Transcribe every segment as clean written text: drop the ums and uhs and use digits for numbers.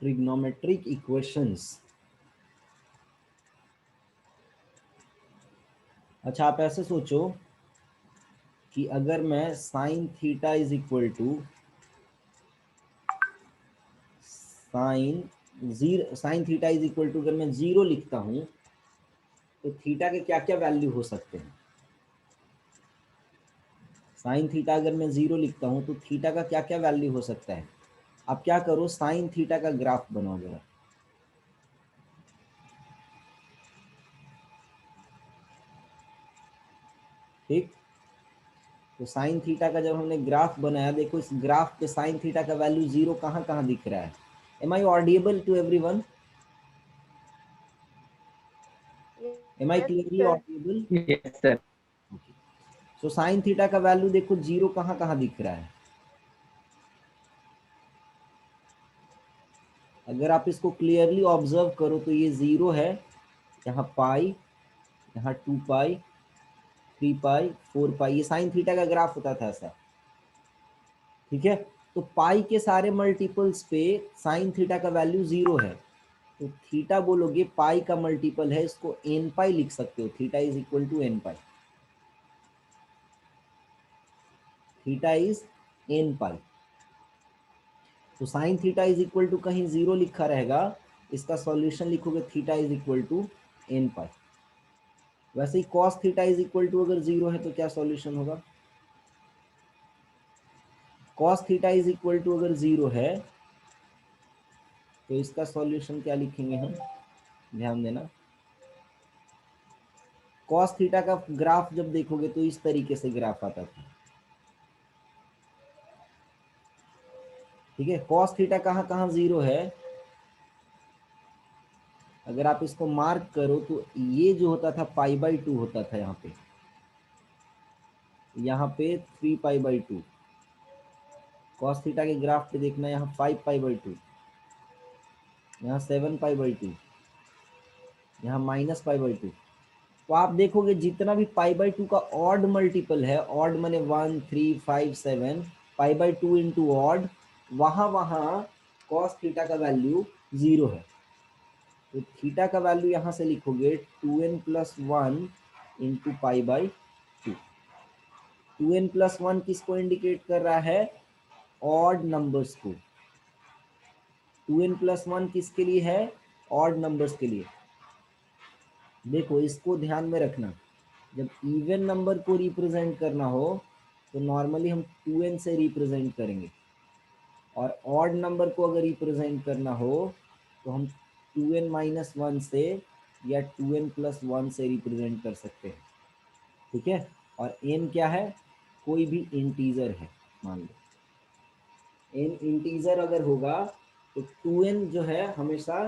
Trigonometric equations. अच्छा, आप ऐसे सोचो कि अगर मैं sine theta is equal to sine theta is equal to अगर मैं 0 लिखता हूं तो थीटा के क्या क्या वैल्यू हो सकते हैं। साइन थीटा अगर मैं 0 लिखता हूं तो थीटा का क्या क्या वैल्यू हो सकता है। आप क्या करो, साइन थीटा का ग्राफ बनाओ जरा। ठीक, तो साइन थीटा का जब हमने ग्राफ बनाया, देखो इस ग्राफ पे साइन थीटा का वैल्यू 0 कहाँ कहाँ दिख रहा है। Am I audible to everyone? Am I Yes, clearly sir. Audible? Yes sir. So sine theta का वैल्यू देखो 0 कहाँ कहाँ दिख रहा है। अगर आप इसको क्लियरली ऑब्जर्व करो तो ये 0 है, यहाँ पाई, यहाँ 2 पाई, 3 पाई, 4 पाई, ये साइन थीटा का ग्राफ होता था ऐसा। ठीक है, तो पाई के सारे मल्टीपल्स पे साइन थीटा का वैल्यू 0 है, तो थीटा बोलोगे पाई का मल्टीपल है, इसको एन पाई लिख सकते हो। Theta is equal to n pi, theta is n pi. तो sine theta is equal to कहीं 0 लिखा रहेगा, इसका सॉल्यूशन लिखोगे theta is equal to n pi. वैसे ही cos theta is equal to अगर 0 है तो क्या सॉल्यूशन होगा। Cos theta is equal to अगर 0 है तो इसका सॉल्यूशन क्या लिखेंगे हम, ध्यान देना। कॉस थीटा का ग्राफ जब देखोगे तो इस तरीके से ग्राफ आता था। ठीक है, कॉस थीटा कहाँ कहाँ 0 है, अगर आप इसको मार्क करो तो ये जो होता था पाई बाई 2 होता था, यहाँ पे 3 पाई बाई 2। कॉस थीटा के ग्राफ पे देखना, यहाँ 5 पाई बाई 2, यहाँ 7 पाई बाई 2, यहाँ माइनस पाई बाई 2। तो आप देखोगे जितना भी पाई बाई 2 का ऑड मल्टीपल है, ऑड माने 1 3 5 7, पाई बाई 2 इंटू ऑड, वहां वहां कॉस थीटा का वैल्यू 0 है। तो थीटा का वैल्यू यहां से लिखोगे 2n plus 1 into pi by 2। 2n plus 1 किसको इंडिकेट कर रहा है, ऑड नंबर्स को। 2n प्लस 1 किसके लिए है, ऑड नंबर्स के लिए। देखो इसको ध्यान में रखना, जब इवन नंबर को रिप्रेजेंट करना हो तो नॉर्मली हम 2n से रिप्रेजेंट करेंगे, और ऑड नंबर को अगर रिप्रेजेंट करना हो तो हम 2n माइनस 1 से या 2n प्लस 1 से रिप्रेजेंट कर सकते हैं। ठीक है, और n क्या है, कोई भी इंटीजर है, मान लो n इंटीजर अगर होगा तो 2n जो है हमेशा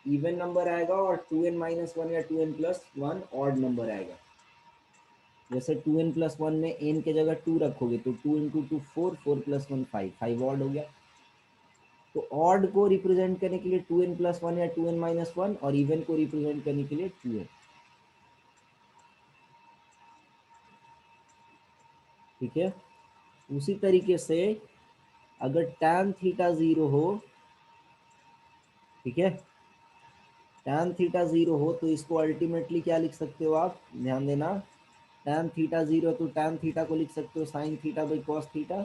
इवन नंबर आएगा, और 2n माइनस 1 या 2n प्लस 1 ऑड नंबर आएगा। जैसे 2n प्लस 1 में n के जगह 2 रखोगे तो 2 इंटू 2 4, 4 प्लस 1 5, 5 ऑड हो गया। तो ऑड को रिप्रेजेंट करने के लिए 2n प्लस 1 या 2n माइनस 1, और इवन को रिप्रेजेंट करने के लिए 2n। ठीक है, उसी तरीके से अगर tan थीटा 0 हो, ठीक है, tan थीटा 0 हो तो इसको अल्टीमेटली क्या लिख सकते हो आप, ध्यान देना। tan थीटा 0 तो tan थीटा को लिख सकते हो sin theta by cos theta,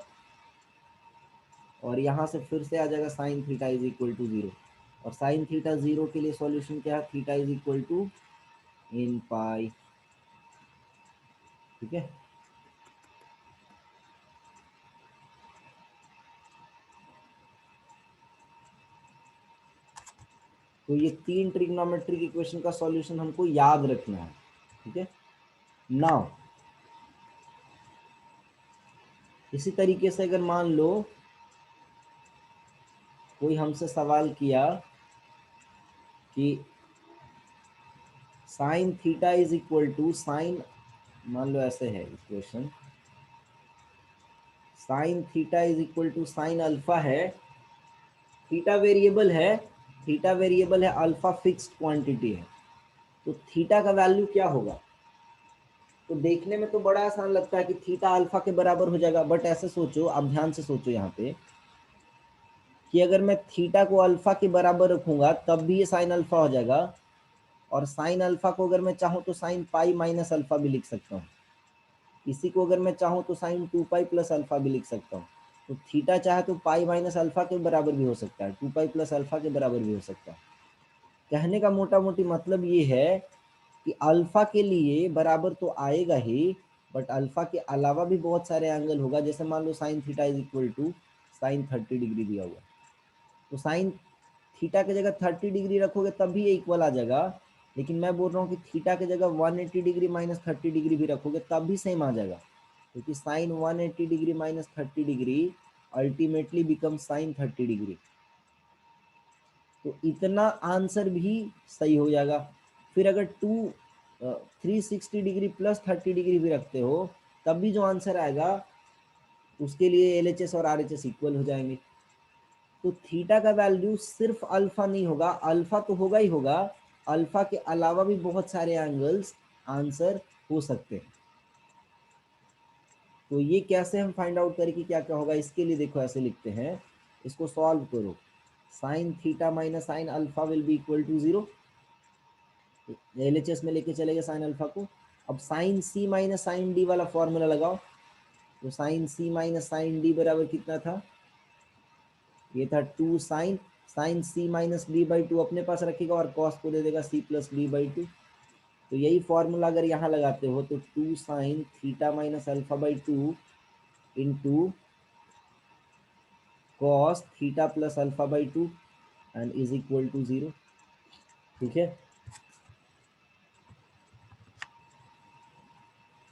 और यहाँ से फिर से आ जाएगा sin theta is equal to 0। और sin थीटा 0 के लिए सॉल्यूशन क्या है, थीटा इज इक्वल टू इन पाई। ठीक है, तो ये 3 ट्रिग्नोमेट्रिक इक्वेशन का सॉल्यूशन हमको याद रखना है। ठीक है, नाउ इसी तरीके से अगर मान लो कोई हमसे सवाल किया कि sine theta is equal to sine, मान लो ऐसे है equation, sine theta is equal to sine alpha है, थीटा वेरिएबल है, थीटा वेरिएबल है, अल्फा फिक्स्ड क्वांटिटी है, तो थीटा का वैल्यू क्या होगा। तो देखने में तो बड़ा आसान लगता है कि थीटा अल्फा के बराबर हो जाएगा, बट ऐसे सोचो, आप ध्यान से सोचो यहाँ पे कि अगर मैं थीटा को अल्फा के बराबर रखूंगा तब भी ये साइन अल्फा हो जाएगा, और साइन अल्फा को अगर मैं चाहूँ तो साइन पाई माइनस अल्फा भी लिख सकता हूँ। इसी को अगर मैं चाहूँ तो साइन 2 पाई प्लस अल्फा भी लिख सकता हूँ। तो थीटा चाहे तो पाई माइनस अल्फा के बराबर भी हो सकता है, 2 पाई प्लस अल्फा के बराबर भी हो सकता है। कहने का मोटा मोटी मतलब ये है कि अल्फा के लिए बराबर तो आएगा ही, बट अल्फा के अलावा भी बहुत सारे एंगल होगा। जैसे मान लो sine theta is equal to sine 30 degree दिया हुआ, तो साइन थीटा की जगह 30 डिग्री रखोगे तब भी ये इक्वल आ जाएगा। लेकिन मैं बोल रहा हूँ कि थीटा की जगह 180 डिग्री माइनस 30 डिग्री भी रखोगे तब भी सेम आ जाएगा, क्योंकि sine 180 degree minus 30 degree ultimately become sine 30 degree. तो इतना आंसर भी सही हो जाएगा। फिर अगर 360 डिग्री प्लस 30 डिग्री भी रखते हो तब भी जो आंसर आएगा उसके लिए एलएचएस और आरएचएस इक्वल हो जाएंगे। तो थीटा का वैल्यू सिर्फ अल्फा नहीं होगा, अल्फा तो होगा ही होगा, अल्फा के अलावा भी बहुत सारे एंगल्स आंसर हो सकते हैं। तो ये कैसे हम फाइंड आउट करें कि क्या क्या होगा, इसके लिए देखो ऐसे लिखते हैं, इसको सॉल्व करो। Sine theta minus sine alpha will be equal to 0, LHS में लेके चलेगा साइन अल्फा को। अब sine C minus sine D वाला फॉर्मूला लगाओ, तो sine C minus sine D बराबर कितना था, ये था 2 sine, sine C minus D by two अपने पास रखेगा और कॉस को दे देगा C plus D by two. तो यही फॉर्मूला अगर यहाँ लगाते हो तो 2 sine theta minus alpha by two into cos theta plus alpha by two and is equal to 0। ठीक है,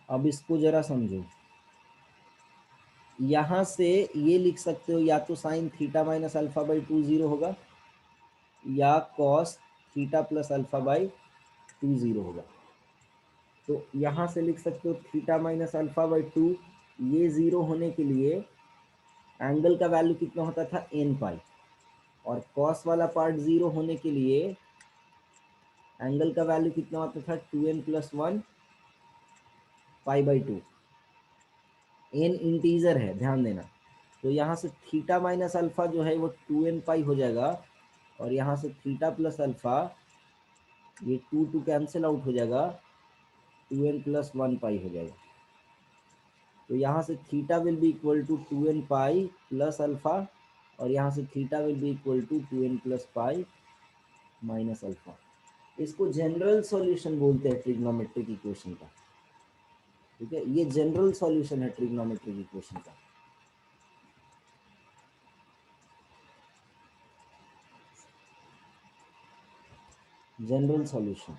अब इसको जरा समझो। यहाँ से ये लिख सकते हो, या तो sine theta minus alpha by to 0 होगा, या cos theta plus alpha by to 0 होगा। तो यहाँ से लिख सकते हो theta minus alpha by two, ये 0 होने के लिए एंगल का वैल्यू कितना होता था एन पाई, और कॉस वाला पार्ट 0 होने के लिए एंगल का वैल्यू कितना होता था 2n plus 1 pi by to. N integer है, ध्यान देना। तो यहाँ से थीटा माइनस अल्फा जो है वो 2n पाई हो जाएगा, और यहाँ से थीटा प्लस अल्फा ये 2 कैंसिल आउट हो जाएगा, 2n प्लस 1 पाई हो जाएगा। तो यहाँ से theta will be equal to 2n pi plus alpha, और यहाँ से theta will be equal to 2n plus pi minus alpha. इसको जनरल सॉल्यूशन बोलते हैं ट्रिग्नोमेट्रिक इक्वेशन का। ठीक है, ये जनरल सॉल्यूशन है ट्रिग्नोमेट्रिक इक्वेशन का। General solution.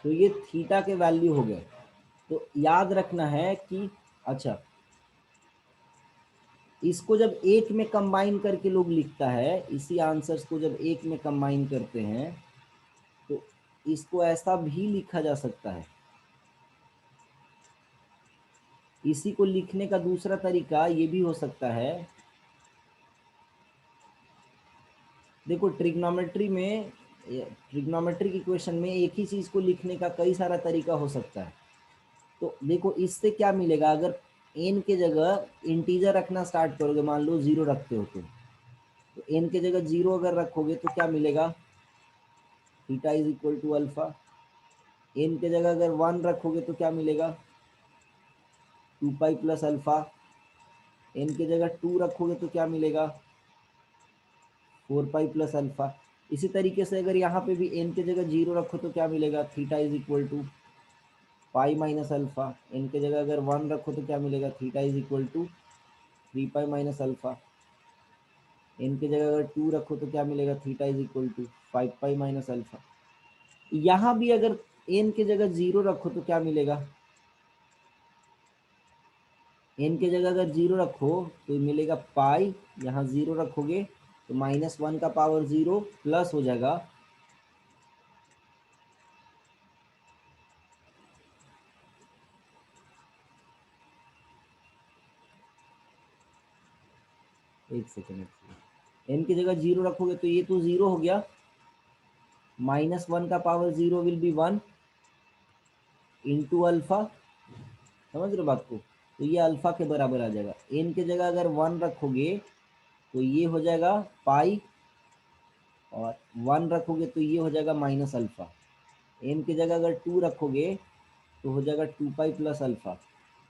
तो ये थीटा के वैल्यू हो गए। तो याद रखना है कि अच्छा, इसको जब एक में कंबाइन करके लोग लिखता है, इसी आंसर्स को जब एक में कंबाइन करते हैं तो इसको ऐसा भी लिखा जा सकता है। इसी को लिखने का दूसरा तरीका ये भी हो सकता है, देखो ट्रिग्नोमेट्री में, ट्रिग्नोमेट्रिक इक्वेशन में एक ही चीज को लिखने का कई सारा तरीका हो सकता है। तो देखो इससे क्या मिलेगा, अगर एन के जगह इंटीजर रखना स्टार्ट करोगे, मान लो 0 रखते हो तुम, तो एन के जगह 0 अगर रखोगे तो क्या मिलेगा, theta is equal to alpha. N के जगह अगर 1 रखोगे तो क्या मिलेगा, 2 पाई प्लस अल्फा। एन के जगह 2 रखोगे तो क्या मिलेगा, 4 पाई प्लस अल्फा। इसी तरीके से अगर यहाँ पे भी एन के जगह 0 रखो तो क्या मिलेगा, theta is equal to pi minus alpha. N के जगह अगर 1 रखो तो क्या मिलेगा, theta is equal to 3 pi minus alpha. N के जगह अगर 2 रखो तो क्या मिलेगा, theta is equal to 5 pi minus alpha. यहाँ भी अगर एन के जगह 0 रखो तो क्या मिलेगा, एन के जगह अगर 0 रखो तो मिलेगा पाई, यहाँ 0 रखोगे तो -1 का पावर 0 प्लस हो जाएगा, एक सेकेंड, एन की जगह 0 रखोगे तो ये तो 0 हो गया, -1 का power 0 will be 1, into alpha, समझ रहे हो बात को, तो ये अल्फा के बराबर आ जाएगा। एन के जगह अगर 1 रखोगे तो ये हो जाएगा पाई, और 1 रखोगे तो ये हो जाएगा माइनस अल्फा। एन की जगह अगर 2 रखोगे तो हो जाएगा 2 पाई प्लस अल्फा।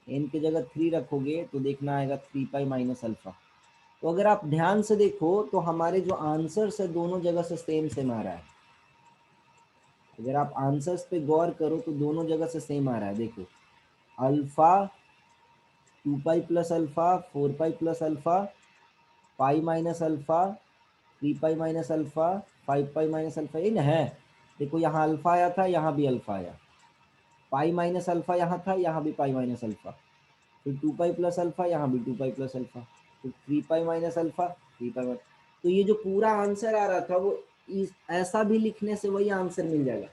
एन की जगह 3 रखोगे तो देखना आएगा 3 पाई माइनस अल्फा। तो अगर आप ध्यान से देखो तो हमारे जो आंसर्स है दोनों जगह से सेम सेम आ रहा है। अगर आप आंसर्स पे गौर करो तो दोनों जगह से सेम आ रहा है। देखो alpha 2 pi plus alpha, 4 pi plus alpha, pi minus alpha, 3 pi minus alpha, 5 pi minus alpha, इन है। देखो यहाँ अल्फा आया था, यहाँ भी अल्फा आया, पाई माइनस अल्फा यहाँ था, यहाँ भी पाई माइनस अल्फा, फिर 2 पाई प्लस अल्फा, यहाँ भी 2 पाई प्लस अल्फा, फिर 3 pi minus alpha, 3 pi minus. तो ये जो पूरा आंसर आ रहा था वो ऐसा भी लिखने से वही आंसर मिल जाएगा।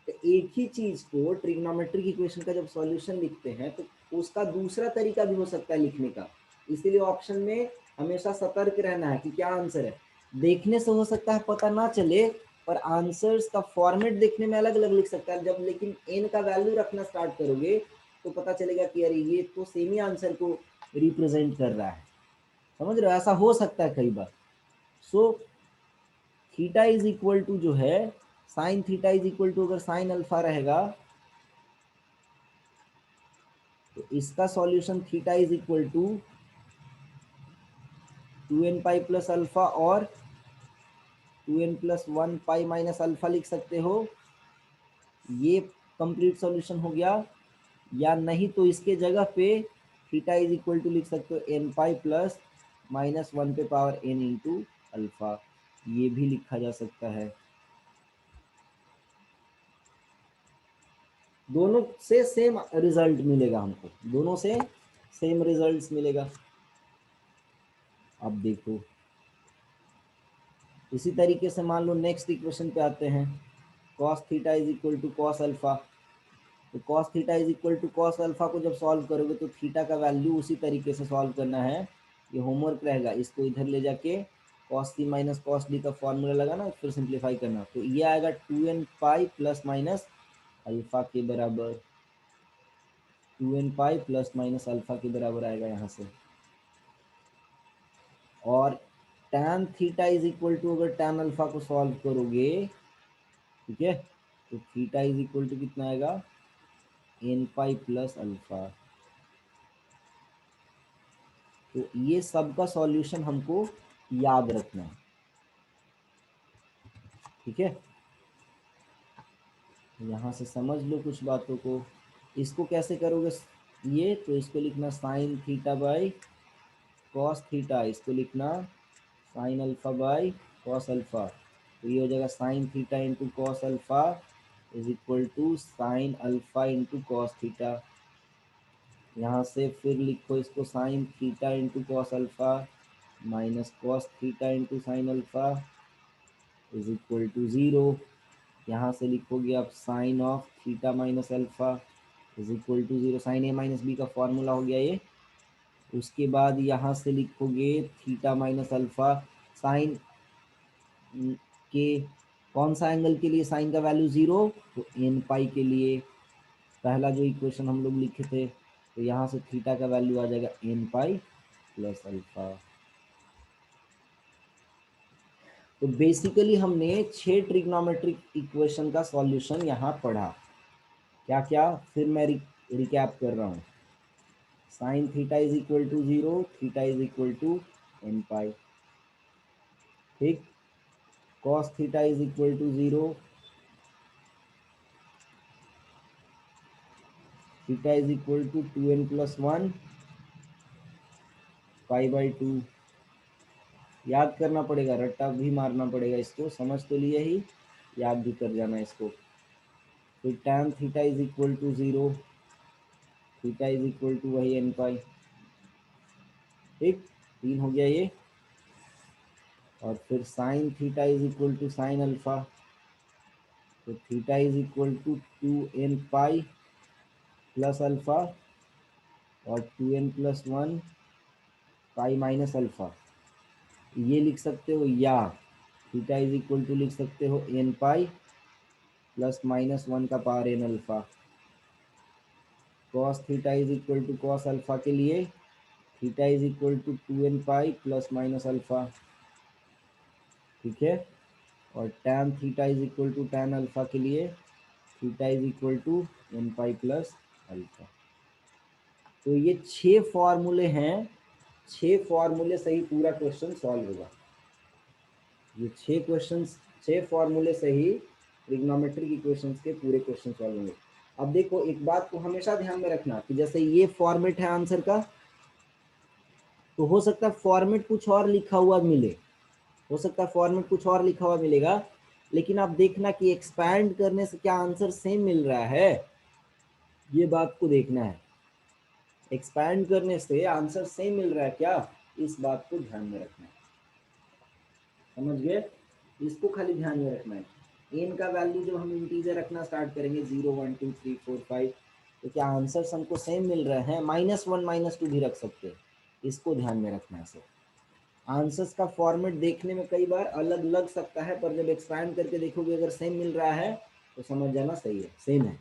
तो एक ही चीज को ट्रिग्नोमेट्रिक इक्वेशन का जब सॉल्यूशन लिखते हैं तो उसका दूसरा तरीका भी हो सकता है लिखने का। इसीलिए ऑप्शन में हमेशा सतर्क रहना है कि क्या आंसर है। देखने से हो सकता है पता ना चले, पर आंसर्स का फॉर्मेट देखने में अलग अलग लिख सकता है। जब लेकिन एन का वैल्यू रखना स्टार्ट करोगे तो पता चलेगा कि अरे ये तो सेम ही आंसर को रिप्रेजेंट कर रहा है। समझ रहे हो, ऐसा हो सकता है कई बार। So theta is equal to जो है sine theta is equal to, अगर साइन अल्फा रहेगा तो इसका solution theta is equal to 2n pi plus alpha और 2n प्लस 1 पाई माइनस अल्फा लिख सकते हो। ये कंप्लीट सॉल्यूशन हो गया। या नहीं तो इसके जगह पे थीटा इज इक्वल टू लिख सकते हो n पाई प्लस माइनस 1 पे पावर n इंटू अल्फा, ये भी लिखा जा सकता है। दोनों से सेम रिजल्ट मिलेगा हमको, दोनों से सेम रिजल्ट्स मिलेगा। अब देखो इसी तरीके से मान लो नेक्स्ट इक्वेशन पे आते हैं, cos theta is equal to cos alpha. तो cos theta is equal to cos alpha को जब सॉल्व करोगे तो थीटा का वैल्यू उसी तरीके से सॉल्व करना है। ये होमवर्क रहेगा, इसको इधर ले जाके cos c minus cos d का फॉर्मूला लगाना, फिर सिंप्लीफाई करना। तो ये आएगा 2n pi plus minus alpha के बराबर, 2n pi plus minus alpha के बराबर आएगा यहाँ से। और tan theta is equal to, अगर tan अल्फा को सॉल्व करोगे, ठीक है, तो थीटा इज इक्वल टू कितना आएगा n पाई प्लस अल्फा। तो ये सब का सॉल्यूशन हमको याद रखना है, ठीक है। यहाँ से समझ लो कुछ बातों को। इसको कैसे करोगे ये, तो इसको लिखना sine theta by cos theta, इसको लिखना sine alpha by cos alpha. तो ये हो जाएगा sine theta into cos alpha is equal to sine alpha into cos theta. यहाँ से फिर लिखो इसको sine theta into cos alpha minus cos theta into sine alpha is equal to 0। यहाँ से लिखोगे आप sine of theta minus alpha is equal to 0, sine A minus B का फॉर्मूला हो गया ये। उसके बाद यहाँ से लिखोगे थीटा माइनस अल्फा, साइन के कौन सा एंगल के लिए साइन का वैल्यू 0, तो एन पाई के लिए, पहला जो इक्वेशन हम लोग लिखे थे। तो यहाँ से थीटा का वैल्यू आ जाएगा एन पाई प्लस अल्फा। तो बेसिकली हमने 6 ट्रिग्नोमेट्रिक इक्वेशन का सॉल्यूशन यहाँ पढ़ा। क्या क्या, फिर मैं रिकैप कर रहा हूँ। Sine theta is equal to 0, theta is equal to n pi, ठीक। Cos theta is equal to 0, theta is equal to 2n plus 1 pi by 2। याद करना पड़ेगा, रट्टा भी मारना पड़ेगा, इसको समझ तो लिए ही याद भी कर जाना इसको। फिर tan theta is equal to 0, theta is equal to वही एन पाई, ठीक। 3 हो गया ये। और फिर sine theta is equal to sine alpha, तो theta is equal to 2n pi plus alpha और 2n प्लस 1 पाई माइनस अल्फा। ये लिख सकते हो, या थीटा इज इक्वल टू लिख सकते हो एन पाई प्लस माइनस 1 का power n alpha. Cos theta is equal to cos alpha के लिए theta is equal to 2n pi plus minus alpha, ठीक है। और tan theta is equal to tan alpha के लिए theta is equal to n pi plus alpha. तो ये 6 फॉर्मूले हैं, 6 फॉर्मूले से ही पूरा क्वेश्चन सॉल्व होगा। ये 6 क्वेश्चंस, 6 फॉर्मूले से ही ट्रिग्नोमेट्रिक इक्वेशंस के पूरे क्वेश्चन सॉल्व होंगे। अब देखो एक बात को हमेशा ध्यान में रखना कि जैसे ये फॉर्मेट है आंसर का, तो हो सकता है फॉर्मेट कुछ और लिखा हुआ मिले, हो सकता है फॉर्मेट कुछ और लिखा हुआ मिलेगा, लेकिन आप देखना कि एक्सपैंड करने से क्या आंसर सेम मिल रहा है, ये बात को देखना है। एक्सपैंड करने से आंसर सेम मिल रहा है क्या, इस बात को ध्यान में रखना है। समझ गए, इसको खाली ध्यान में रखना है। एन का वैल्यू जब हम इंटीजर रखना स्टार्ट करेंगे 0 1 2 3 4 5, तो क्या आंसर्स हमको सेम मिल रहे हैं, -1 -2 भी रख सकते हैं, इसको ध्यान में रखना है। सर आंसर्स का फॉर्मेट देखने में कई बार अलग लग सकता है, पर जब एक्सपैंड करके देखोगे अगर सेम मिल रहा है तो समझ जाना सही है, सेम है।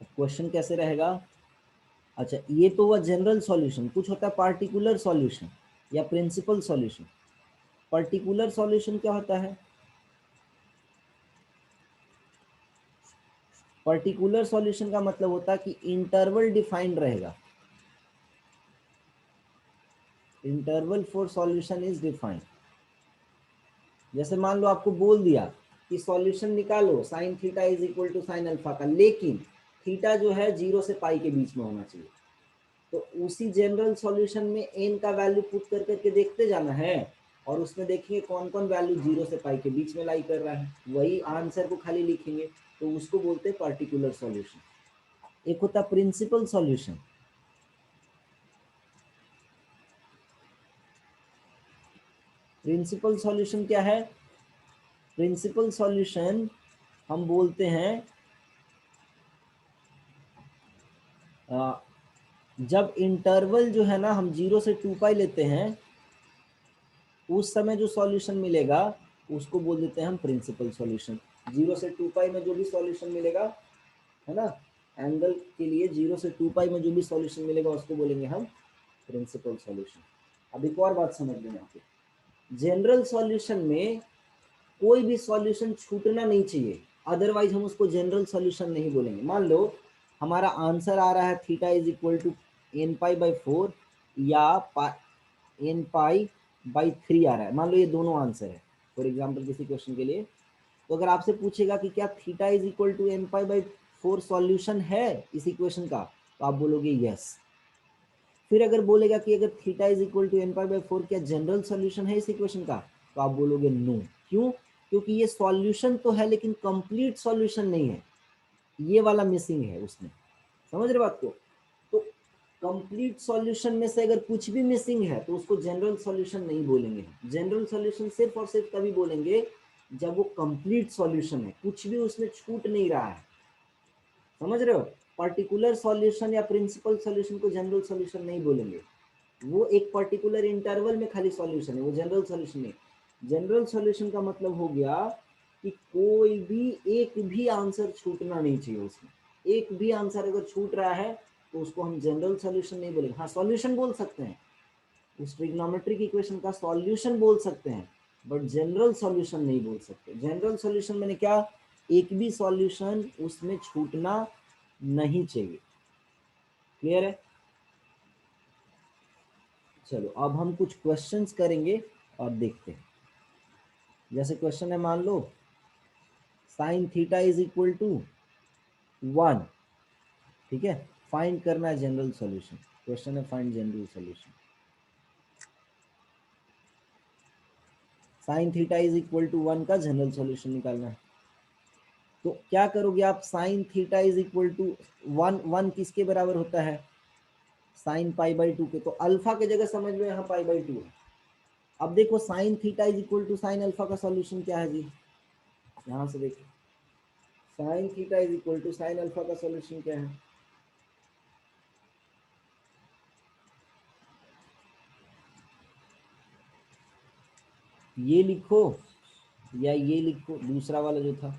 क्वेश्चन कैसे रहेगा, अच्छा ये तो हुआ जनरल सॉल्यूशन, कुछ होता है पार्टिकुलर सॉल्यूशन या प्रिंसिपल सॉल्यूशन। पर्टिकुलर सॉल्यूशन क्या होता है, पर्टिकुलर सॉल्यूशन का मतलब होता है कि इंटरवल डिफाइंड रहेगा, interval for solution is defined. जैसे मान लो आपको बोल दिया कि सॉल्यूशन निकालो sine theta is equal to sine alpha का, लेकिन थीटा जो है 0 से पाई के बीच में होना चाहिए, तो उसी जनरल सॉल्यूशन में एन का वैल्यू पुट कर करके देखते जाना है, और उसमें देखेंगे कौन कौन वैल्यू 0 से पाई के बीच में लाई कर रहा है, वही आंसर को खाली लिखेंगे, तो उसको बोलते हैं पर्टिकुलर सॉल्यूशन। एक होता प्रिंसिपल सॉल्यूशन, प्रिंसिपल सॉल्यूशन क्या है, प्रिंसिपल सॉल्यूशन हम बोलते हैं जब इंटरवल जो है ना हम 0 से 2 पाई लेते हैं, उस समय जो सॉल्यूशन मिलेगा उसको बोल देते हैं हम प्रिंसिपल सॉल्यूशन। 0 से 2 पाई में जो भी सॉल्यूशन मिलेगा, है ना, एंगल के लिए 0 से 2 पाई में जो भी सॉल्यूशन मिलेगा उसको बोलेंगे हम प्रिंसिपल सॉल्यूशन। अब एक और बात समझ लेना, जनरल सॉल्यूशन में कोई भी सॉल्यूशन छूटना नहीं चाहिए, अदरवाइज हम उसको जनरल सॉल्यूशन नहीं बोलेंगे। मान लो हमारा आंसर आ रहा है theta is equal to n pi by 4 या एन पाई बाई 3 आ रहा है, मान लो ये दोनों आंसर है फॉर एग्जाम्पल किसी क्वेश्चन के लिए, तो अगर आपसे पूछेगा कि क्या theta is equal to n pi by 4 solution है इस इक्वेशन का, तो आप बोलोगे यस। फिर अगर बोलेगा कि अगर theta is equal to n pi by 4 क्या जनरल सॉल्यूशन है इस इक्वेशन का, तो आप बोलोगे नो। क्यों, क्योंकि ये सॉल्यूशन तो है लेकिन कंप्लीट सॉल्यूशन नहीं है, ये वाला मिसिंग है उसमें, समझ रहे बात को। तो कंप्लीट सॉल्यूशन में से अगर कुछ भी मिसिंग है तो उसको जनरल सॉल्यूशन नहीं बोलेंगे, जनरल सॉल्यूशन सिर्फ और सिर्फ तभी बोलेंगे जब वो कंप्लीट सॉल्यूशन है, कुछ भी उसमें छूट नहीं रहा है, समझ रहे हो। पर्टिकुलर सॉल्यूशन या प्रिंसिपल सॉल्यूशन को जनरल सॉल्यूशन नहीं बोलेंगे, वो एक पर्टिकुलर इंटरवल में खाली सॉल्यूशन है, वो जनरल सॉल्यूशन नहीं। जनरल सॉल्यूशन का मतलब हो गया कि कोई भी एक भी आंसर छूटना नहीं चाहिए उसमें, एक भी आंसर अगर छूट रहा है तो उसको हम जनरल सॉल्यूशन नहीं बोलेंगे। हाँ सॉल्यूशन बोल सकते हैं, उस ट्रिग्नोमेट्रिक इक्वेशन का सॉल्यूशन बोल सकते हैं, बट जनरल सॉल्यूशन नहीं बोल सकते। जनरल सॉल्यूशन मैंने क्या, एक भी सॉल्यूशन उसमें छूटना नहीं चाहिए, क्लियर है। चलो अब हम कुछ क्वेश्चंस करेंगे और देखते हैं। जैसे क्वेश्चन है, मान लो sine theta is equal to 1, ठीक है, फाइंड करना है जनरल सॉल्यूशन। क्वेश्चन है find general solution, sine theta is equal to 1 का जनरल सॉल्यूशन निकालना है। तो क्या करोगे आप, sine theta is equal to 1 किसके बराबर होता है, साइन पाई बाई 2 के, तो अल्फा के जगह समझ लो यहाँ पाई बाई 2 है। अब देखो sine theta is equal to sine alpha का सॉल्यूशन क्या है जी, यहाँ से देखो sine theta is equal to sine alpha का सॉल्यूशन क्या है, ये लिखो या ये लिखो, दूसरा वाला जो था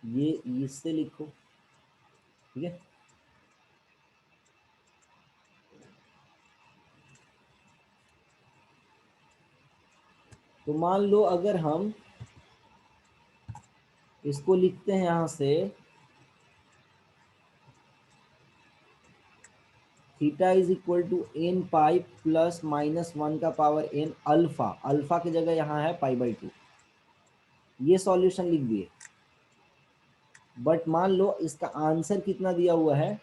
ये इससे लिखो, ठीक है। तो मान लो अगर हम इसको लिखते हैं यहां से, theta is equal to n pi plus minus one का पावर एन अल्फा, अल्फा की जगह यहाँ है पाई बाई टू, ये सॉल्यूशन लिख दिए। बट मान लो इसका आंसर कितना दिया हुआ है,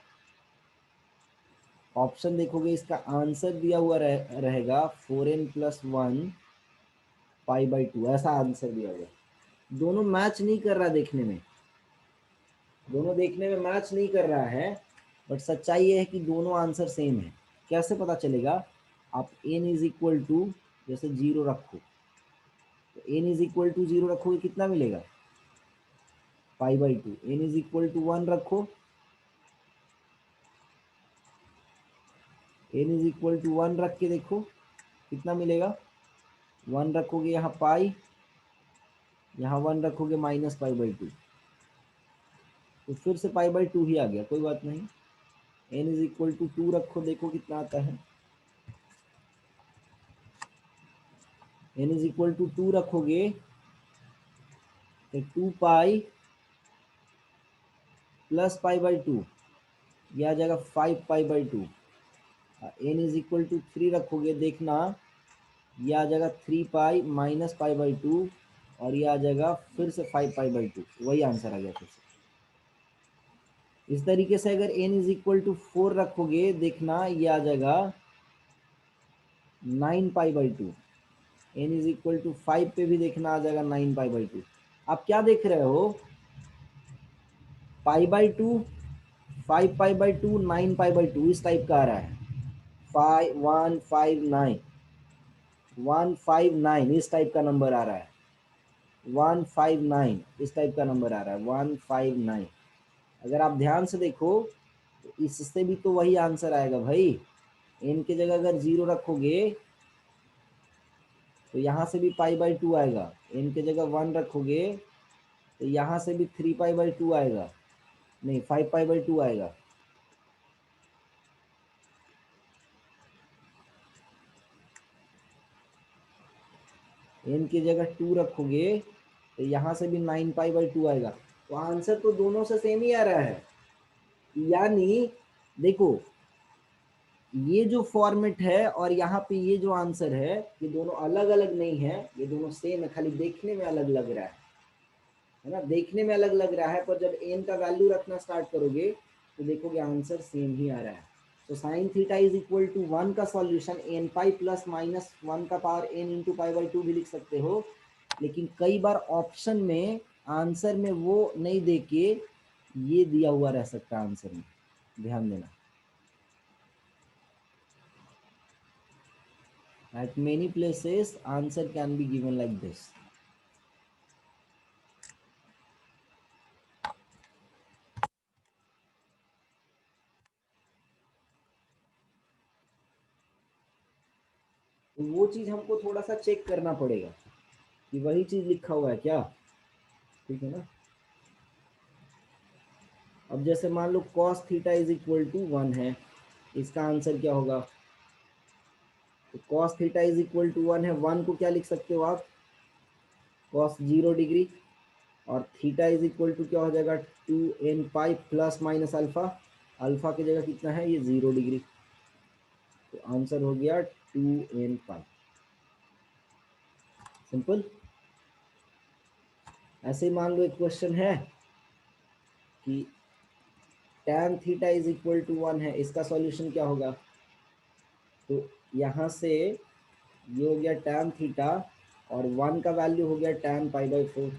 ऑप्शन देखोगे इसका आंसर दिया हुआ रहेगा 4n plus one pi by to, ऐसा आंसर दिया हुआ है। दोनों मैच नहीं कर रहा देखने में, दोनों देखने में मैच नहीं कर रहा है, बट सच्चाई ये है कि दोनों आंसर सेम है। कैसे पता चलेगा, आप n इज इक्वल टू जैसे जीरो रखो, तो n is equal to zero रखोगे कितना मिलेगा, pi by two. n is equal to one रखो, n is equal to one रख के देखो कितना मिलेगा, वन रखोगे यहाँ पाई, यहाँ वन रखोगे माइनस पाई बाई टू, तो फिर से पाई बाई टू ही आ गया, कोई बात नहीं। n is equal to two रखो, देखो कितना आता है, n is equal to two रखोगे तो two pi plus pi by two, यह आ जाएगा five pi by two. n is equal to three रखोगे, देखना यह आ जाएगा three pi minus pi by two, और यह आ जाएगा फिर से फाइव पाई बाई टू, वही आंसर आ गया फिर से। इस तरीके से अगर n is equal to four रखोगे, देखना यह आ जाएगा nine pi by two. n is equal to five पे भी देखना आ जाएगा नाइन पाई बाई टू। आप क्या देख रहे हो, पाई by to, five pi by to, nine pi by to, इस टाइप का आ रहा है। 159, 159 इस टाइप का नंबर आ रहा है, 159 इस टाइप का नंबर आ रहा है, 159। अगर आप ध्यान से देखो तो इससे भी तो वही आंसर आएगा भाई। n की जगह अगर जीरो रखोगे तो यहाँ से भी पाई बाई टू आएगा, n की जगह वन रखोगे तो यहाँ से भी थ्री पाई बाई टू आएगा, नहीं फाइव पाई बाई टू आएगा। n की जगह टू रखोगे तो यहाँ से भी नाइन पाई बाई टू आएगा। तो आंसर तो दोनों से सेम ही आ रहा है। यानी देखो, ये जो फॉर्मेट है और यहाँ पे ये जो आंसर है, ये दोनों अलग अलग नहीं है, ये दोनों सेम है, खाली देखने में अलग लग रहा है ना, देखने में अलग लग रहा है, पर जब n का वैल्यू रखना स्टार्ट करोगे तो देखोगे आंसर सेम ही आ रहा है। तो sine theta is equal to one का solution n pi plus minus one का power n into pi by two भी लिख सकते हो, लेकिन कई बार ऑप्शन में आंसर में वो नहीं दे के ये दिया हुआ रह सकता है आंसर में, ध्यान देना। At many places answer can be given like this. तो वो चीज हमको थोड़ा सा चेक करना पड़ेगा कि वही चीज लिखा हुआ है क्या, ठीक है ना। अब जैसे मान लो cos theta is equal to one है, इसका आंसर क्या होगा, तो cos theta is equal to one है, वन को क्या लिख सकते हो आप, cos जीरो डिग्री, और थीटा इज इक्वल टू क्या हो जाएगा, two n pi plus minus alpha, alpha की जगह कितना है ये जीरो डिग्री, तो आंसर हो गया टू एन पाई। सिंपल। ऐसे ही मान लो एक क्वेश्चन है कि tan theta is equal to one है, इसका सॉल्यूशन क्या होगा, तो यहाँ से ये हो गया tan थीटा और वन का वैल्यू हो गया tan pi by four,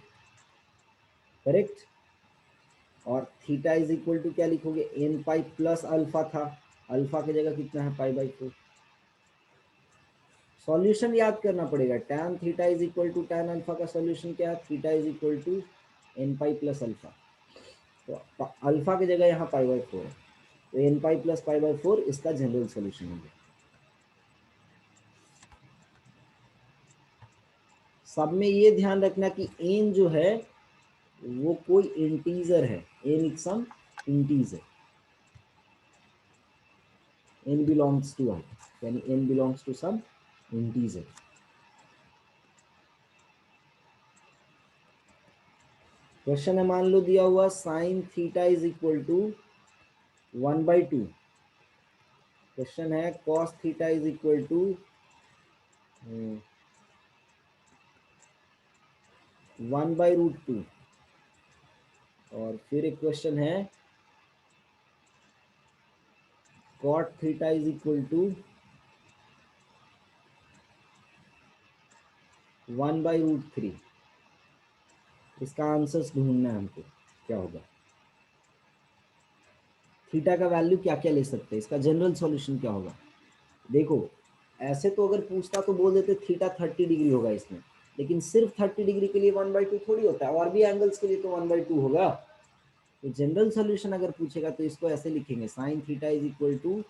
correct. और थीटा इज इक्वल टू क्या लिखोगे, एन पाई प्लस अल्फा था, अल्फा की जगह कितना है पाई बाई फोर। सॉल्यूशन याद करना पड़ेगा, tan theta is equal to tan alpha का सॉल्यूशन क्या है, theta is equal to n pi plus alpha, तो अल्फा की जगह यहाँ पाई बाई फोर है, तो n pi plus pi by four इसका जनरल सॉल्यूशन हो गया। सब में ये ध्यान रखना कि एन जो है वो कोई इंटीजर है, n is some integer, n belongs to i, यानी n belongs to some integer। Question है, मान लो दिया हुआ sine theta is equal to 1/2। Question है cos theta is equal to 1/√2। और फिर एक क्वेश्चन है cot theta is equal to 1/√3। इसका आंसर्स ढूंढना है हमको, क्या होगा, थीटा का वैल्यू क्या क्या ले सकते हैं, इसका जनरल सॉल्यूशन क्या होगा। देखो ऐसे तो अगर पूछता तो बोल देते थीटा 30 डिग्री होगा इसमें, लेकिन सिर्फ 30 डिग्री के लिए 1/2 थोड़ी होता है, और भी एंगल्स के लिए तो 1/2 होगा। तो जनरल सॉल्यूशन अगर पूछेगा तो इसको ऐसे लिखेंगे, sine theta is equal to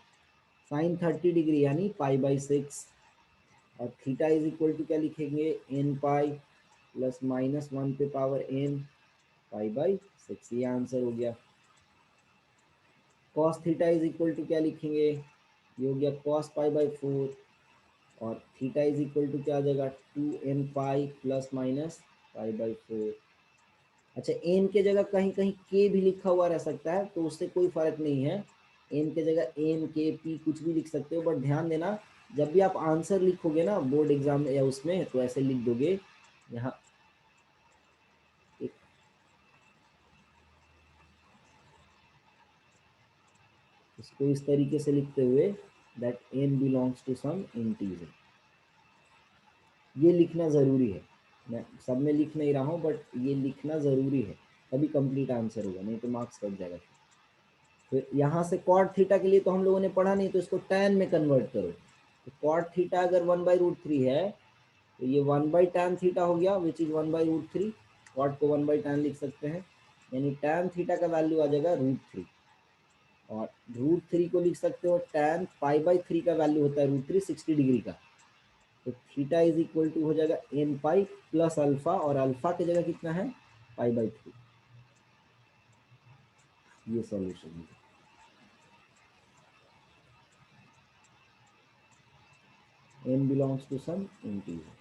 sine 30 degree यानी π/6, और थीटा इज इक्वल टू क्या लिखेंगे, n पाई प्लस -1 पे पावर n π/6। ये आंसर हो गया। Cos theta is equal to क्या लिखेंगे, ये हो गया कॉस π/4, और थीटा इज इक्वल टू क्या आ जाएगा, 2n पाई प्लस माइनस π/4। अच्छा एन के जगह कहीं कहीं के भी लिखा हुआ रह सकता है, तो उससे कोई फर्क नहीं है, एन के जगह एन के पी कुछ भी लिख सकते हो, बट ध्यान देना जब भी आप आंसर लिखोगे ना बोर्ड एग्जाम या उसमें, तो ऐसे लिख दोगे यहाँ इसको इस तरीके से लिखते हुए that n belongs to some integer. ये लिखना ज़रूरी है, मैं सब में लिख नहीं रहा हूँ बट ये लिखना ज़रूरी है, तभी कंप्लीट आंसर होगा, नहीं तो मार्क्स कट जाएगा। फिर यहाँ से कॉट थीटा के लिए तो हम लोगों ने पढ़ा नहीं, तो इसको टैन में कन्वर्ट करो। तो कॉट थीटा अगर 1/√3 है तो ये 1/tan थीटा हो गया, विच इज 1/√3। कॉट को 1/tan लिख सकते हैं, यानी टैन थीटा का वैल्यू आ जाएगा √3, और √3 को लिख सकते हो टैन π/3 का वैल्यू होता है √3 60 डिग्री का। तो थीटा इज इक्वल टू हो जाएगा n पाई प्लस अल्फा, और अल्फा की जगह कितना है π/3। ये सॉल्यूशन है। n belongs to some integer।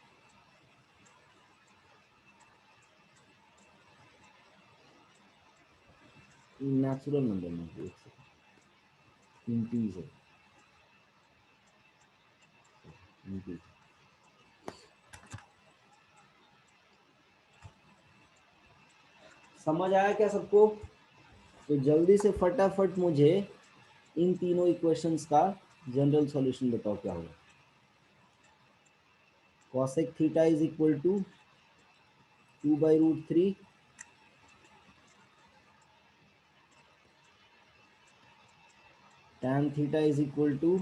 Natural number में एक सेकंड, इंटीजर इंटीजर। समझ आया क्या सबको? तो जल्दी से फटाफट मुझे इन तीनों इक्वेशंस का जनरल सॉल्यूशन बताओ क्या होगा। cosec theta is equal to 2/√3, tan theta is equal to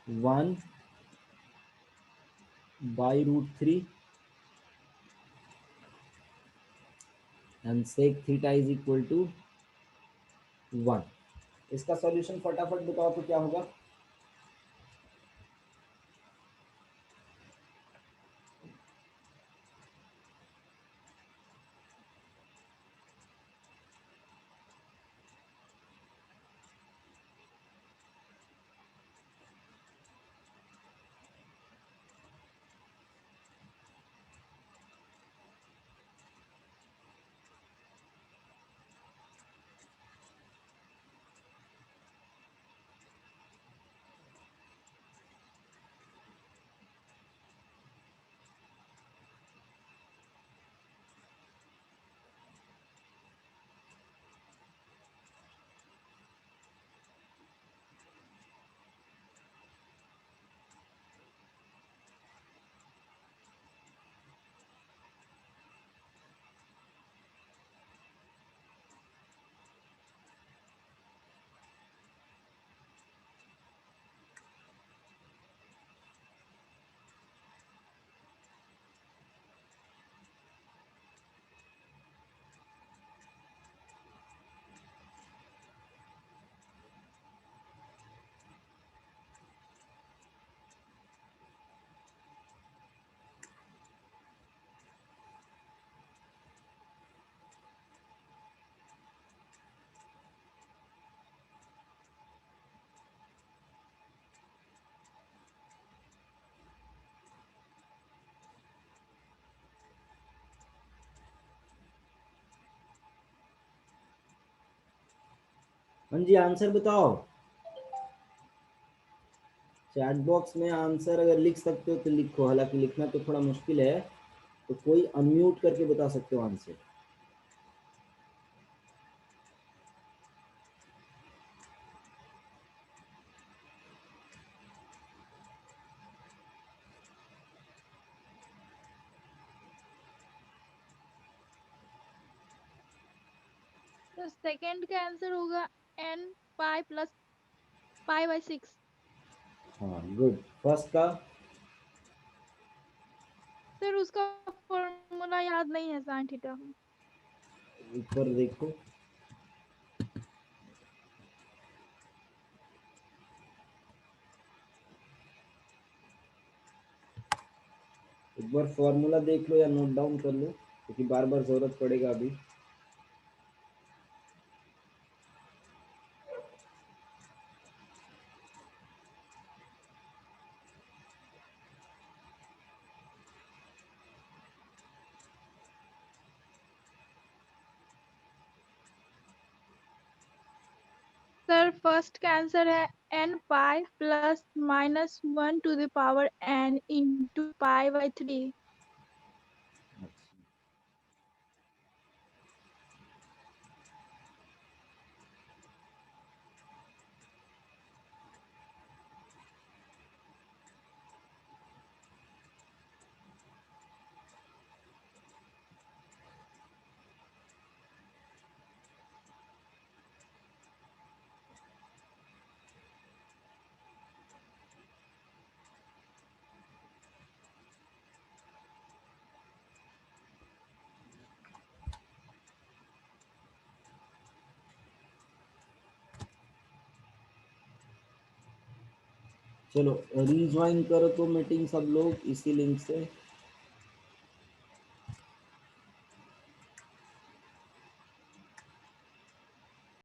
1/√3, and sec theta is equal to 1। इसका सॉल्यूशन फटाफट बताओ तो क्या होगा। हाँ जी, आंसर बताओ। चैट बॉक्स में आंसर अगर लिख सकते हो तो लिखो, हालांकि लिखना तो थोड़ा मुश्किल है, तो कोई अनम्यूट करके बता सकते हो आंसर। तो सेकंड का आंसर होगा n pi plus pi by 6। हाँ गुड। फर्स्ट का? सर उसका फॉर्मूला याद नहीं है साइन थीटा। ऊपर देखो। एक बार फॉर्मूला देख लो या नोट डाउन कर लो, क्योंकि बार बार जरूरत पड़ेगा अभी। सर फर्स्ट का आंसर है n pi plus minus 1 to the power n into pi by 3। चलो रिज्वाइन करो तो मीटिंग सब लोग इसी लिंक से।